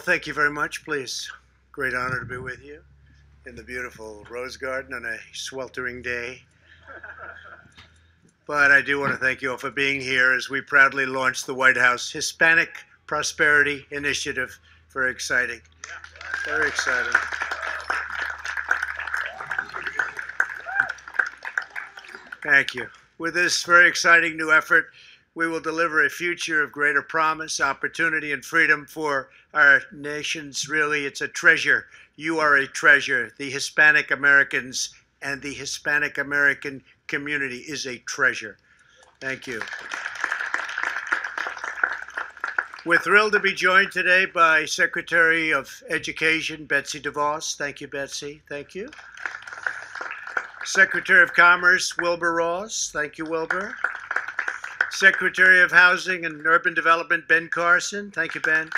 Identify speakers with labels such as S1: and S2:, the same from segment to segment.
S1: thank you very much, please. Great honor to be with you in the beautiful Rose Garden on a sweltering day. But I do want to thank you all for being here as we proudly launch the White House Hispanic Prosperity Initiative. Very exciting. Very exciting. Thank you. With this very exciting new effort, we will deliver a future of greater promise, opportunity, and freedom for our nations. Really, it's a treasure. You are a treasure. The Hispanic Americans and the Hispanic American community is a treasure. Thank you. We're thrilled to be joined today by Secretary of Education, Betsy DeVos. Thank you, Betsy. Thank you. Secretary of Commerce, Wilbur Ross. Thank you, Wilbur. Secretary of Housing and Urban Development, Ben Carson. Thank you, Ben.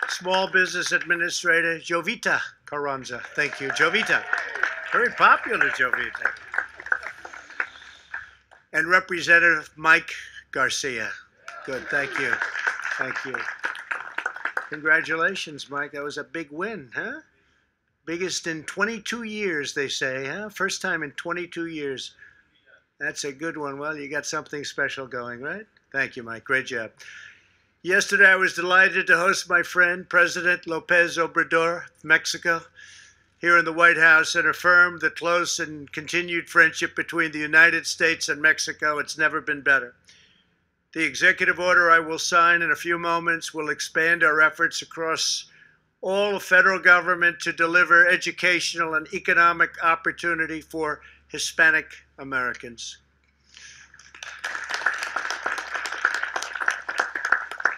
S1: Small Business Administrator, Jovita Carranza. Thank you, Jovita. Very popular, Jovita. And Representative Mike Garcia. Good, thank you. Thank you. Congratulations, Mike. That was a big win, huh? Biggest in 22 years, they say, huh? First time in 22 years. That's a good one. Well, you got something special going, right? Thank you, Mike. Great job. Yesterday, I was delighted to host my friend, President López Obrador of Mexico, here in the White House and affirm the close and continued friendship between the United States and Mexico. It's never been better. The executive order I will sign in a few moments will expand our efforts across all of federal government to deliver educational and economic opportunity for Hispanic Americans.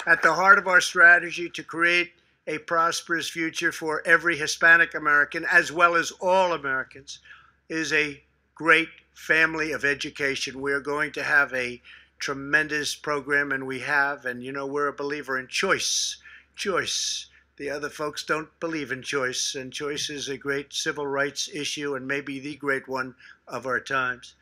S1: At the heart of our strategy to create a prosperous future for every Hispanic American, as well as all Americans, is a great family of education. We are going to have a tremendous program, and we have, and you know, we're a believer in choice. Choice. The other folks don't believe in choice, and choice is a great civil rights issue and maybe the great one of our times.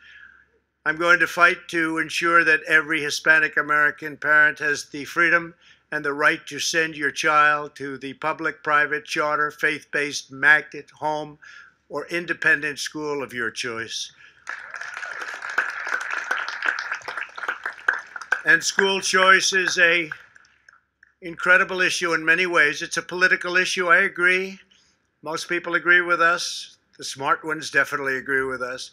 S1: I'm going to fight to ensure that every Hispanic American parent has the freedom and the right to send your child to the public, private, charter, faith-based, magnet, home, or independent school of your choice. And school choice is an incredible issue in many ways. It's a political issue, I agree. Most people agree with us. The smart ones definitely agree with us.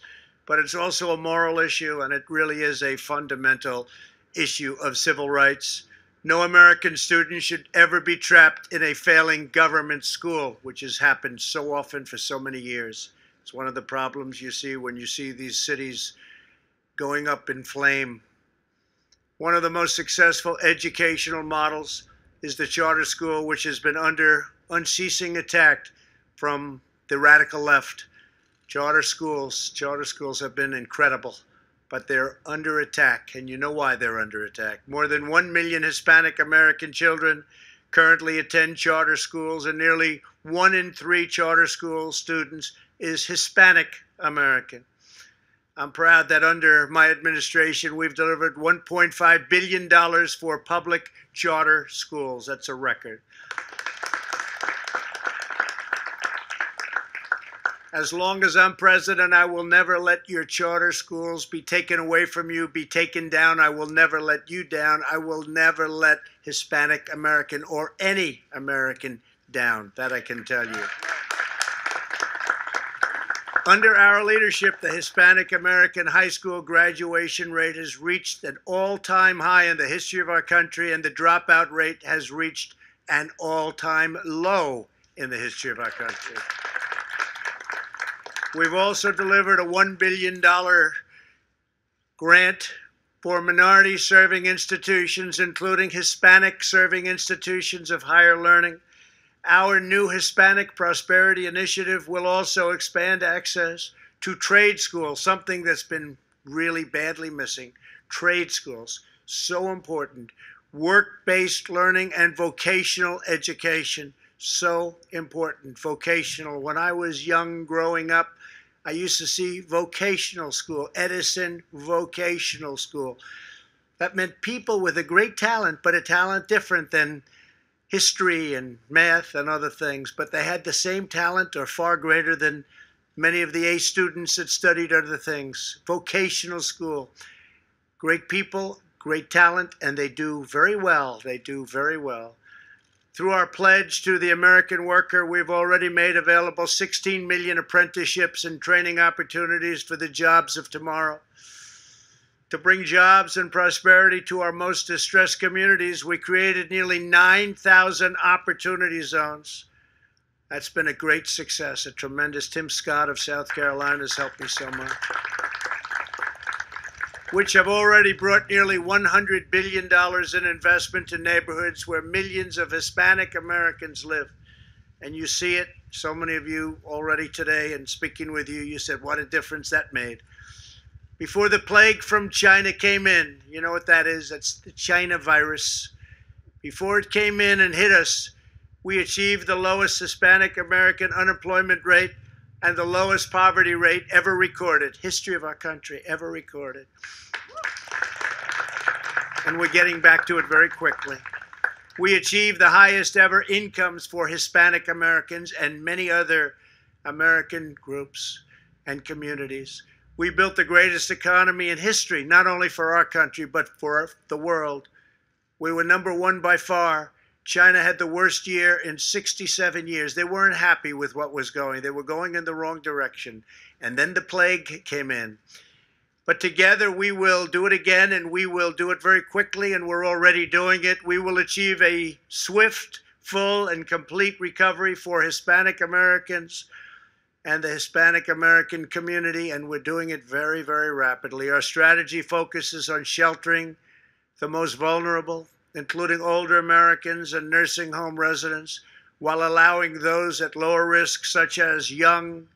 S1: But it's also a moral issue, and it really is a fundamental issue of civil rights. No American student should ever be trapped in a failing government school, which has happened so often for so many years. It's one of the problems you see when you see these cities going up in flame. One of the most successful educational models is the charter school, which has been under unceasing attack from the radical left. Charter schools have been incredible, but they're under attack, and you know why they're under attack. More than 1 million Hispanic American children currently attend charter schools, and nearly 1 in 3 charter school students is Hispanic American. I'm proud that under my administration, we've delivered $1.5 billion for public charter schools. That's a record. As long as I'm president, I will never let your charter schools be taken away from you, be taken down. I will never let you down. I will never let Hispanic American or any American down. That I can tell you. Under our leadership, the Hispanic American high school graduation rate has reached an all-time high in the history of our country, and the dropout rate has reached an all-time low in the history of our country. We've also delivered a $1 billion grant for minority-serving institutions, including Hispanic-serving institutions of higher learning. Our new Hispanic Prosperity Initiative will also expand access to trade schools, something that's been really badly missing. Trade schools, so important. Work-based learning and vocational education, so important. Vocational. When I was young growing up, I used to see vocational school, Edison Vocational School. That meant people with a great talent, but a talent different than history and math and other things, but they had the same talent or far greater than many of the A students that studied other things. Vocational school, great people, great talent, and they do very well. They do very well. Through our pledge to the American worker, we've already made available 16 million apprenticeships and training opportunities for the jobs of tomorrow. To bring jobs and prosperity to our most distressed communities, we created nearly 9,000 opportunity zones. That's been a great success, a tremendous. Tim Scott of South Carolina has helped me so much. Which have already brought nearly $100 billion in investment to neighborhoods where millions of Hispanic Americans live. And you see it, so many of you already today, and speaking with you, you said what a difference that made. Before the plague from China came in, you know what that is? That's the China virus. Before it came in and hit us, we achieved the lowest Hispanic American unemployment rate and the lowest poverty rate ever recorded, history of our country ever recorded. And we're getting back to it very quickly. We achieved the highest ever incomes for Hispanic Americans and many other American groups and communities. We built the greatest economy in history, not only for our country, but for the world. We were #1 by far. China had the worst year in 67 years. They weren't happy with what was going. They were going in the wrong direction. And then the plague came in. But together we will do it again, and we will do it very quickly, and we're already doing it. We will achieve a swift, full, and complete recovery for Hispanic Americans and the Hispanic American community, and we're doing it very, very rapidly. Our strategy focuses on sheltering the most vulnerable, including older Americans and nursing home residents, while allowing those at lower risk, such as young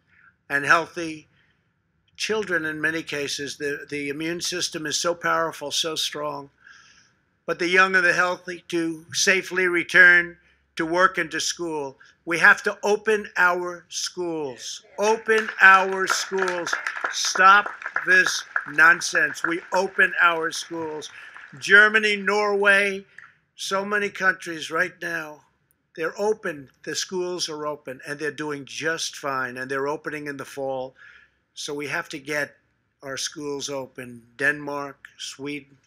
S1: and healthy children in many cases. The immune system is so powerful, so strong. But the young and the healthy to safely return to work and to school. We have to open our schools. Open our schools. Stop this nonsense. We open our schools. Germany, Norway, so many countries right now, they're open. The schools are open, and they're doing just fine, and they're opening in the fall. So we have to get our schools open. Denmark, Sweden,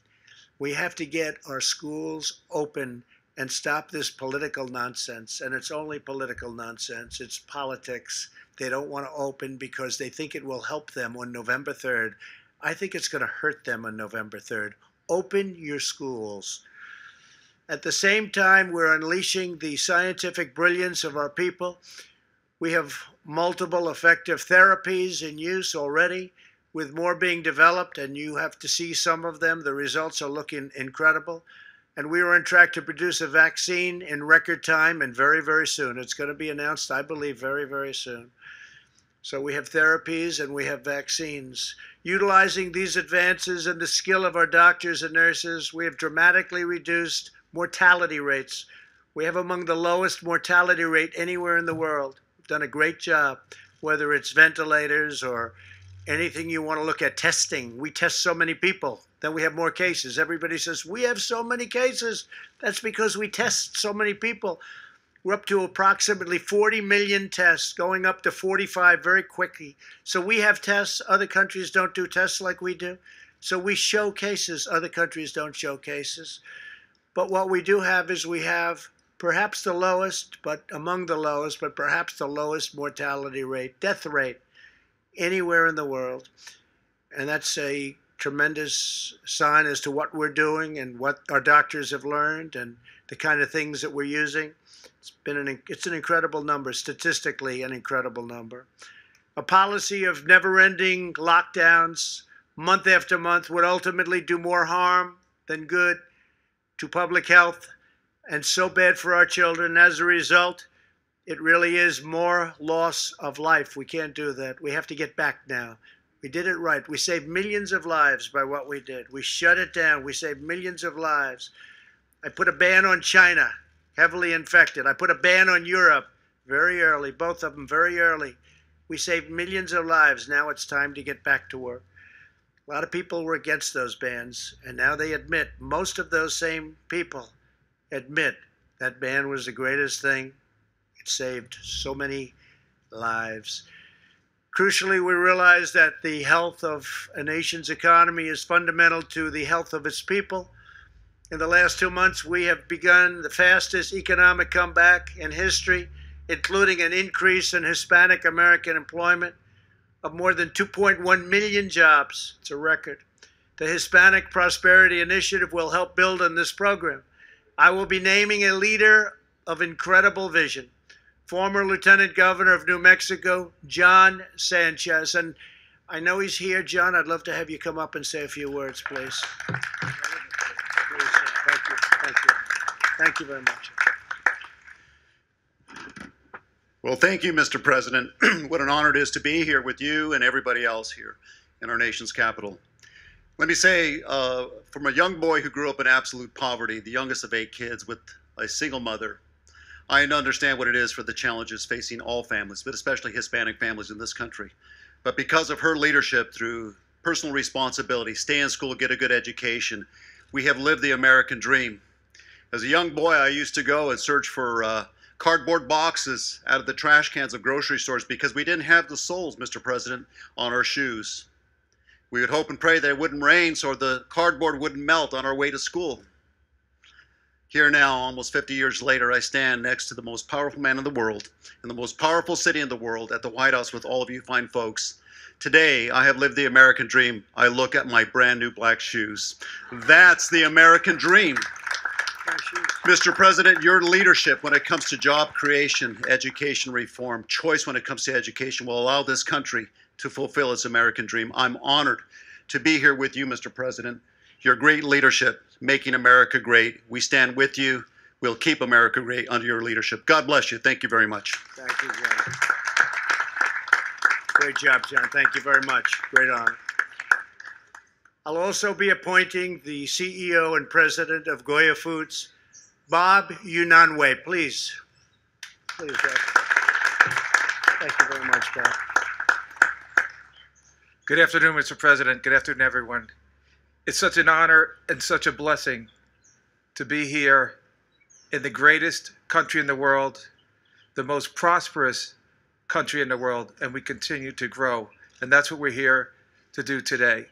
S1: we have to get our schools open and stop this political nonsense. And it's only political nonsense. It's politics. They don't want to open because they think it will help them on November 3rd. I think it's going to hurt them on November 3rd. Open your schools. At the same time, we're unleashing the scientific brilliance of our people. We have multiple effective therapies in use already, with more being developed, and you have to see some of them. The results are looking incredible. And we are on track to produce a vaccine in record time and very, very soon. It's going to be announced, I believe, very, very soon. So we have therapies and we have vaccines. Utilizing these advances and the skill of our doctors and nurses, we have dramatically reduced mortality rates. We have among the lowest mortality rate anywhere in the world. We've done a great job, whether it's ventilators or anything you want to look at. Testing. We test so many people, then we have more cases. Everybody says, we have so many cases. That's because we test so many people. We're up to approximately 40 million tests, going up to 45 very quickly. So we have tests. Other countries don't do tests like we do. So we show cases. Other countries don't show cases. But what we do have is we have perhaps the lowest, but among the lowest, but perhaps the lowest mortality rate, death rate, anywhere in the world. And that's a tremendous sign as to what we're doing and what our doctors have learned and the kind of things that we're using. It's an incredible number, statistically an incredible number. A policy of never-ending lockdowns month after month would ultimately do more harm than good to public health, and so bad for our children. As a result, it really is more loss of life. We can't do that. We have to get back now. We did it right. We saved millions of lives by what we did. We shut it down. We saved millions of lives. I put a ban on China, heavily infected. I put a ban on Europe very early, both of them very early. We saved millions of lives. Now it's time to get back to work. A lot of people were against those bans, and now they admit, most of those same people admit That ban was the greatest thing. It saved so many lives. Crucially, we realize that the health of a nation's economy is fundamental to the health of its people. In the last 2 months, we have begun the fastest economic comeback in history, including an increase in Hispanic American employment of more than 2.1 million jobs. It's a record. The Hispanic Prosperity Initiative will help build on this program. I will be naming a leader of incredible vision, former Lieutenant Governor of New Mexico, John Sanchez. And I know he's here. John, I'd love to have you come up and say a few words, please. Please, thank you. Thank you. Thank you very much.
S2: Well, thank you, Mr. President. What an honor it is to be here with you and everybody else here in our nation's capital. Let me say, from a young boy who grew up in absolute poverty, the youngest of 8 kids with a single mother, I understand what it is for the challenges facing all families, but especially Hispanic families in this country. But because of her leadership through personal responsibility, stay in school, get a good education, we have lived the American dream. As a young boy, I used to go and search for cardboard boxes out of the trash cans of grocery stores because we didn't have the soles, Mr. President, on our shoes. We would hope and pray that it wouldn't rain so the cardboard wouldn't melt on our way to school. Here now, almost 50 years later, I stand next to the most powerful man in the world, in the most powerful city in the world, at the White House with all of you fine folks. Today, I have lived the American dream. I look at my brand new black shoes. That's the American dream. Mr. President, your leadership when it comes to job creation, education reform, choice when it comes to education will allow this country to fulfill its American dream. I'm honored to be here with you, Mr. President. Your great leadership, making America great. We stand with you. We'll keep America great under your leadership. God bless you. Thank you very much.
S1: Thank you, John. Great job, John. Thank you very much. Great honor. I'll also be appointing the CEO and President of Goya Foods, Bob Unanue. Please. Please, Bob. Thank you very much, Bob.
S3: Good afternoon, Mr. President. Good afternoon, everyone. It's such an honor and such a blessing to be here in the greatest country in the world, the most prosperous country in the world, and we continue to grow. And that's what we're here to do today.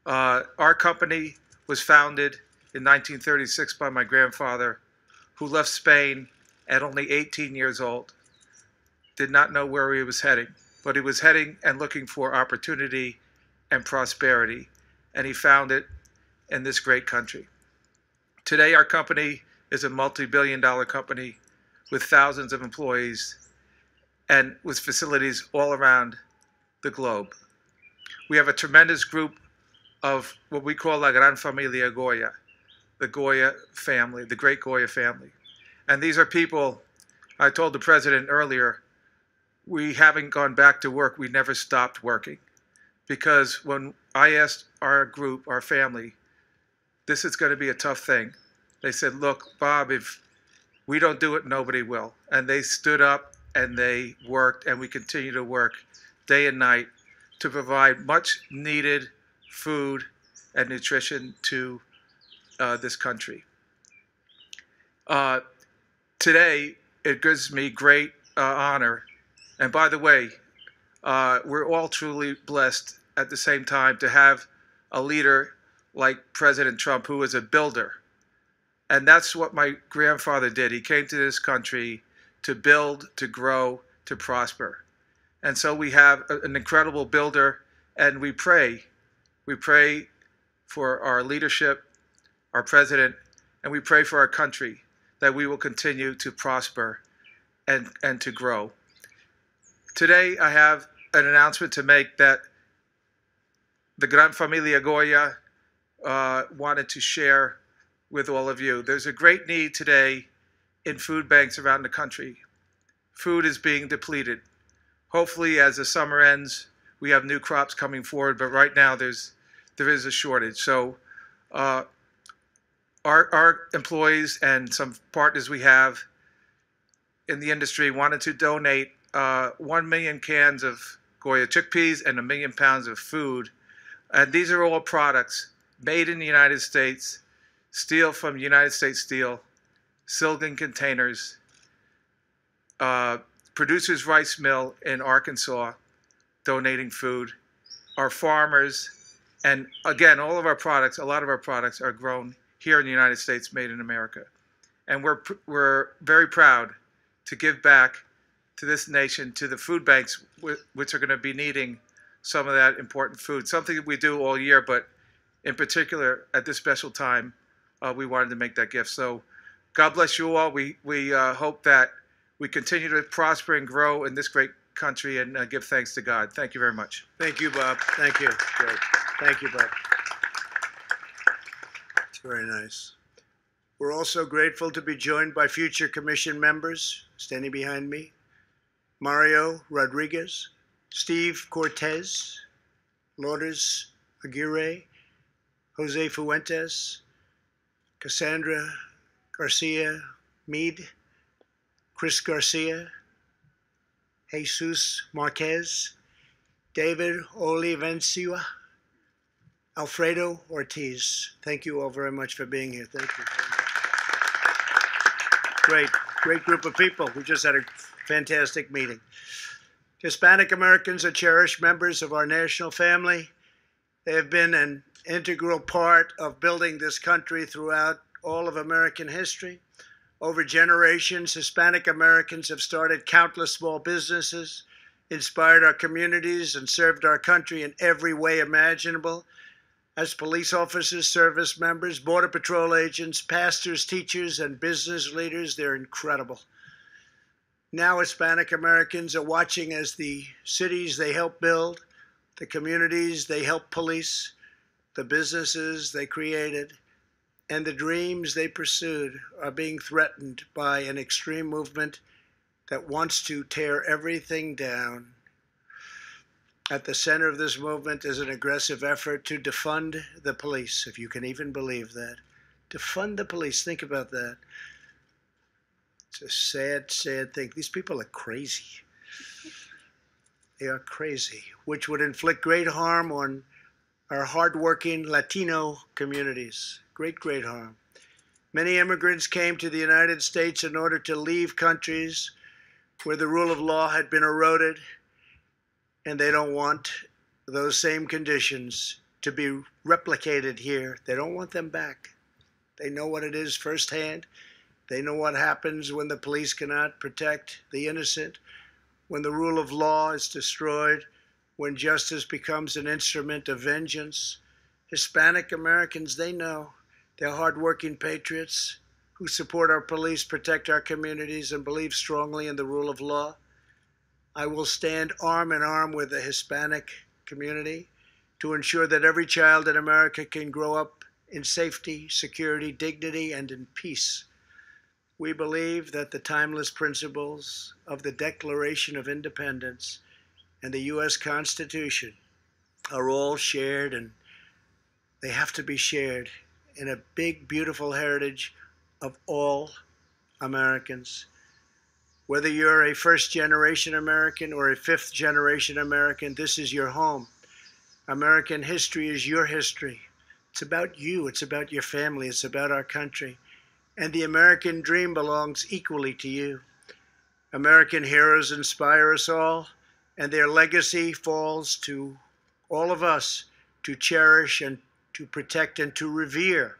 S3: Our company was founded in 1936 by my grandfather, who left Spain at only 18 years old, did not know where he was heading, but he was heading and looking for opportunity and prosperity, and he found it in this great country. Today, our company is a multi-billion-dollar company with thousands of employees and with facilities all around the globe. We have a tremendous group of what we call La Gran Familia Goya, the Goya family, the great Goya family. And these are people, I told the president earlier, we haven't gone back to work, we never stopped working. Because when I asked our group, our family, this is going to be a tough thing, they said, look, Bob, if we don't do it, nobody will. And they stood up and they worked, and we continue to work day and night to provide much needed food and nutrition to this country. Today, it gives me great honor. And by the way, we're all truly blessed at the same time to have a leader like President Trump, who is a builder. And that's what my grandfather did. He came to this country to build, to grow, to prosper. And so we have an incredible builder, and we pray. We pray for our leadership, our president, and we pray for our country that we will continue to prosper and to grow. Today, I have an announcement to make that the Gran Familia Goya wanted to share with all of you. There's a great need today in food banks around the country. Food is being depleted. Hopefully, as the summer ends, we have new crops coming forward, but right now there is a shortage. So our employees and some partners we have in the industry wanted to donate 1 million cans of Goya chickpeas and 1 million pounds of food. And these are all products made in the United States, steel from United States Steel, Silgan Containers, Producers Rice Mill in Arkansas, donating food, our farmers, and again, all of our products, a lot of our products are grown here in the United States, made in America. And we're very proud to give back to this nation, to the food banks, which are going to be needing some of that important food, something that we do all year, but in particular at this special time, we wanted to make that gift. So God bless you all. We hope that we continue to prosper and grow in this great country and give thanks to God. Thank you very much.
S1: Thank you, Bob. Thank you. Great. Thank you, Bob. It's very nice. We're also grateful to be joined by future commission members standing behind me: Mario Rodriguez, Steve Cortez, Lourdes Aguirre, Jose Fuentes, Cassandra Garcia Meade, Chris Garcia, Jesus Marquez, David Olivencia, Alfredo Ortiz. Thank you all very much for being here. Thank you very much. Great group of people. We just had a fantastic meeting. Hispanic Americans are cherished members of our national family. They have been an integral part of building this country throughout all of American history. Over generations, Hispanic Americans have started countless small businesses, inspired our communities, and served our country in every way imaginable. As police officers, service members, Border Patrol agents, pastors, teachers, and business leaders, they're incredible. Now Hispanic Americans are watching as the cities they help build, the communities they help police, the businesses they created, and the dreams they pursued are being threatened by an extreme movement that wants to tear everything down. At the center of this movement is an aggressive effort to defund the police, if you can even believe that. Defund the police, think about that. It's a sad, sad thing. These people are crazy. They are crazy, which would inflict great harm on our hardworking Latino communities. Great harm. Many immigrants came to the United States in order to leave countries where the rule of law had been eroded, and they don't want those same conditions to be replicated here. They don't want them back. They know what it is firsthand. They know what happens when the police cannot protect the innocent, when the rule of law is destroyed, when justice becomes an instrument of vengeance. Hispanic Americans, they know. They're hardworking patriots who support our police, protect our communities, and believe strongly in the rule of law. I will stand arm in arm with the Hispanic community to ensure that every child in America can grow up in safety, security, dignity, and in peace. We believe that the timeless principles of the Declaration of Independence and the U.S. Constitution are all shared, and they have to be shared in a big, beautiful heritage of all Americans. Whether you're a first-generation American or a fifth-generation American, this is your home. American history is your history. It's about you. It's about your family. It's about our country. And the American dream belongs equally to you. American heroes inspire us all, and their legacy falls to all of us to cherish and to protect and to revere.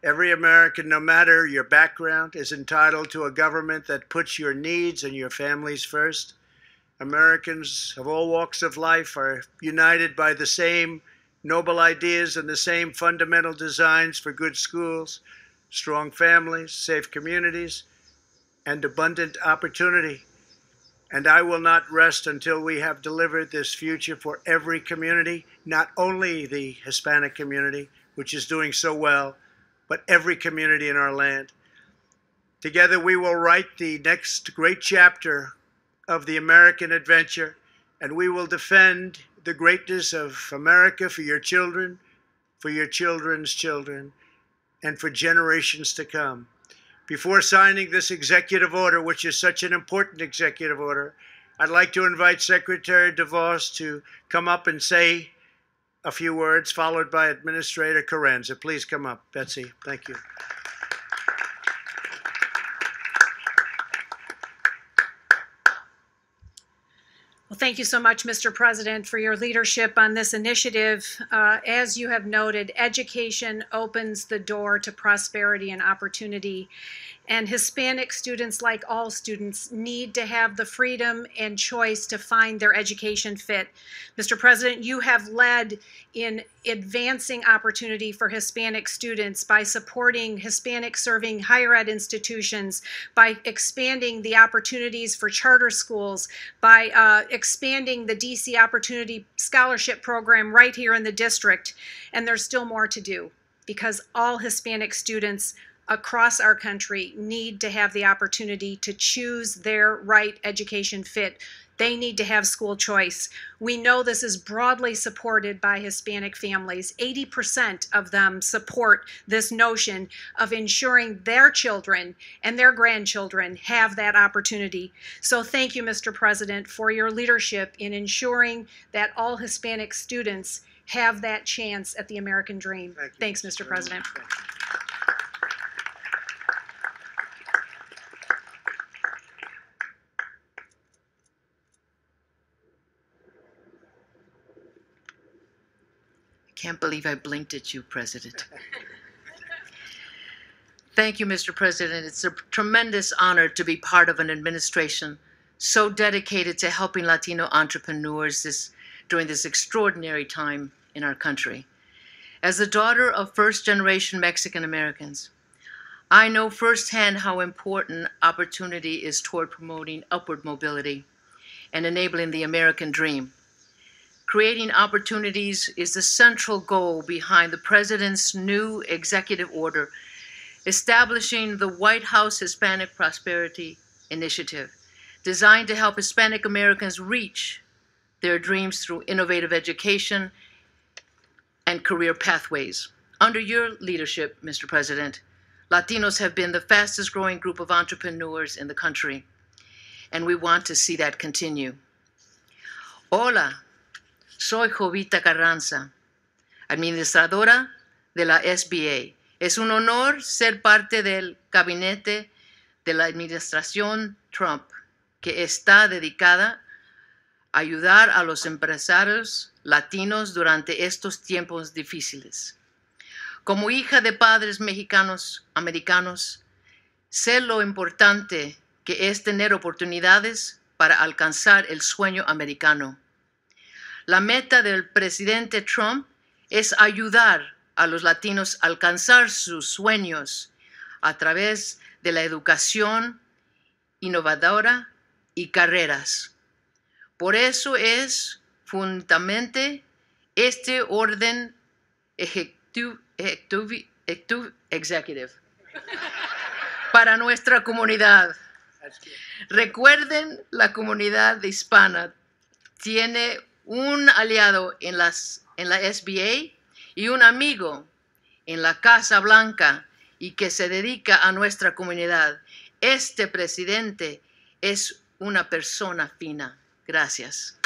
S1: Every American, no matter your background, is entitled to a government that puts your needs and your families first. Americans of all walks of life are united by the same noble ideas and the same fundamental designs for good schools, strong families, safe communities, and abundant opportunity. And I will not rest until we have delivered this future for every community, not only the Hispanic community, which is doing so well, but every community in our land. Together we will write the next great chapter of the American adventure, and we will defend the greatness of America for your children, for your children's children, and for generations to come. Before signing this executive order, which is such an important executive order, I'd like to invite Secretary DeVos to come up and say a few words, followed by Administrator Carranza. Please come up, Betsy. Thank you.
S4: Well, thank you so much, Mr. President, for your leadership on this initiative. As you have noted, education opens the door to prosperity and opportunity. And Hispanic students, like all students, need to have the freedom and choice to find their education fit. Mr. President, you have led in advancing opportunity for Hispanic students by supporting Hispanic serving higher ed institutions, by expanding the opportunities for charter schools, by expanding the DC Opportunity Scholarship Program right here in the district. And there's still more to do, because all Hispanic students across our country need to have the opportunity to choose their right education fit. They need to have school choice. We know this is broadly supported by Hispanic families. 80% of them support this notion of ensuring their children and their grandchildren have that opportunity. So thank you, Mr. President, for your leadership in ensuring that all Hispanic students have that chance at the American dream. Thanks, Mr. President.
S5: Can't believe I blinked at you, President. Thank you, Mr. President. It's a tremendous honor to be part of an administration so dedicated to helping Latino entrepreneurs during this extraordinary time in our country. As the daughter of first-generation Mexican Americans, I know firsthand how important opportunity is toward promoting upward mobility and enabling the American dream. Creating opportunities is the central goal behind the President's new executive order establishing the White House Hispanic Prosperity Initiative, designed to help Hispanic Americans reach their dreams through innovative education and career pathways. Under your leadership, Mr. President, Latinos have been the fastest growing group of entrepreneurs in the country, and we want to see that continue. Hola. Soy Jovita Carranza, administradora de la SBA. Es un honor ser parte del gabinete de la administración Trump, que está dedicada a ayudar a los empresarios latinos durante estos tiempos difíciles. Como hija de padres mexicanos-americanos, sé lo importante que es tener oportunidades para alcanzar el sueño americano. La meta del presidente Trump es ayudar a los latinos a alcanzar sus sueños a través de la educación innovadora y carreras. Por eso es fundamental este orden executive para nuestra comunidad. Recuerden, la comunidad hispana tiene un aliado en la SBA y un amigo en la Casa Blanca y que se dedica a nuestra comunidad. Este presidente es una persona fina. Gracias.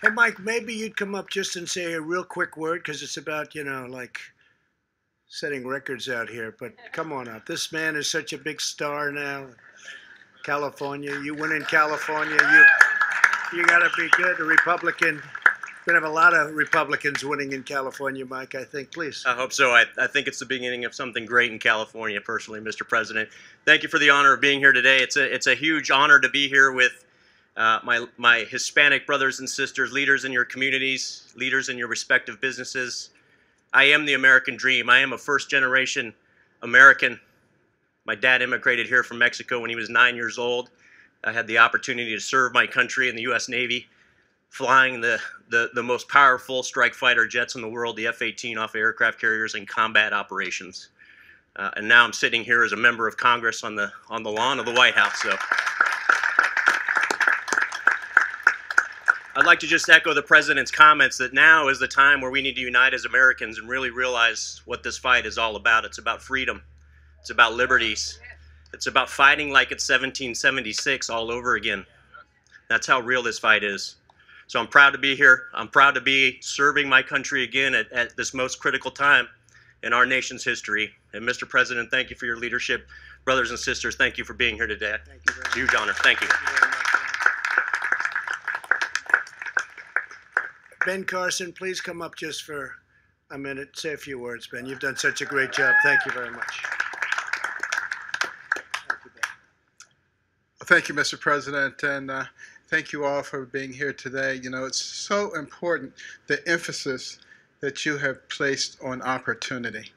S1: Hey, Mike, maybe you'd come up just and say a real quick word, because it's about, you know, like setting records out here. But come on up. This man is such a big star now. California, you win in California, you got to be good. A Republican, we're going to have a lot of Republicans winning in California, Mike, I think. Please.
S6: I hope so. I think it's the beginning of something great in California, personally, Mr. President. Thank you for the honor of being here today. It's a huge honor to be here with my Hispanic brothers and sisters, leaders in your communities, leaders in your respective businesses. I am the American dream. I am a first-generation American. My dad immigrated here from Mexico when he was 9 years old. I had the opportunity to serve my country in the U.S. Navy, flying the most powerful strike fighter jets in the world, the F-18 off aircraft carriers in combat operations. And now I'm sitting here as a member of Congress on the lawn of the White House. So I'd like to just echo the President's comments that now is the time where we need to unite as Americans and really realize what this fight is all about. It's about freedom. It's about liberties. It's about fighting like it's 1776 all over again. That's how real this fight is. So I'm proud to be here. I'm proud to be serving my country again at this most critical time. in our nation's history. And Mr. President, thank you for your leadership. Brothers and sisters, thank you for being here today.
S1: Thank you very much.
S6: Huge honor. Thank you.
S1: Thank you very much. Ben Carson, please come up just for a minute. Say a few words, Ben. You've done such a great job. Thank you very much. Thank you, Ben.
S7: Thank you, Mr. President, and thank you all for being here today. You know, it's so important, the emphasis that you have placed on opportunity.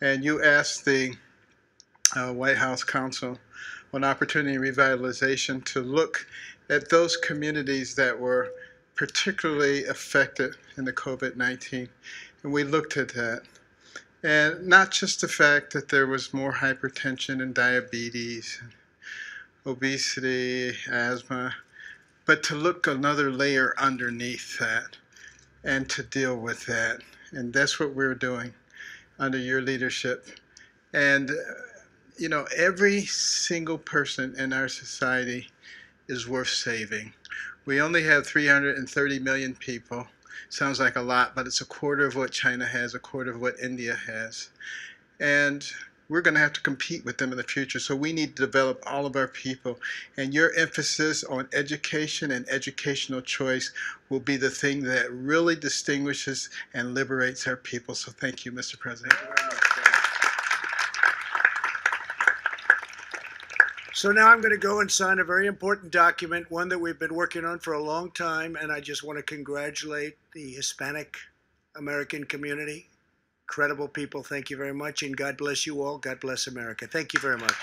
S7: And you asked the White House Council on Opportunity Revitalization to look at those communities that were particularly affected in the COVID-19. And we looked at that. And not just the fact that there was more hypertension and diabetes, obesity, asthma, but to look another layer underneath that and to deal with that. And that's what we're doing under your leadership. And, you know, every single person in our society is worth saving. We only have 330 million people. Sounds like a lot, but it's a quarter of what China has, a quarter of what India has. And we're going to have to compete with them in the future. So we need to develop all of our people. And your emphasis on education and educational choice will be the thing that really distinguishes and liberates our people. So thank you, Mr. President.
S1: Thank you very much, Ben. So now I'm going to go and sign a very important document, one that we've been working on for a long time, and I just want to congratulate the Hispanic American community. Incredible people. Thank you very much, and God bless you all. God bless America. Thank you very much.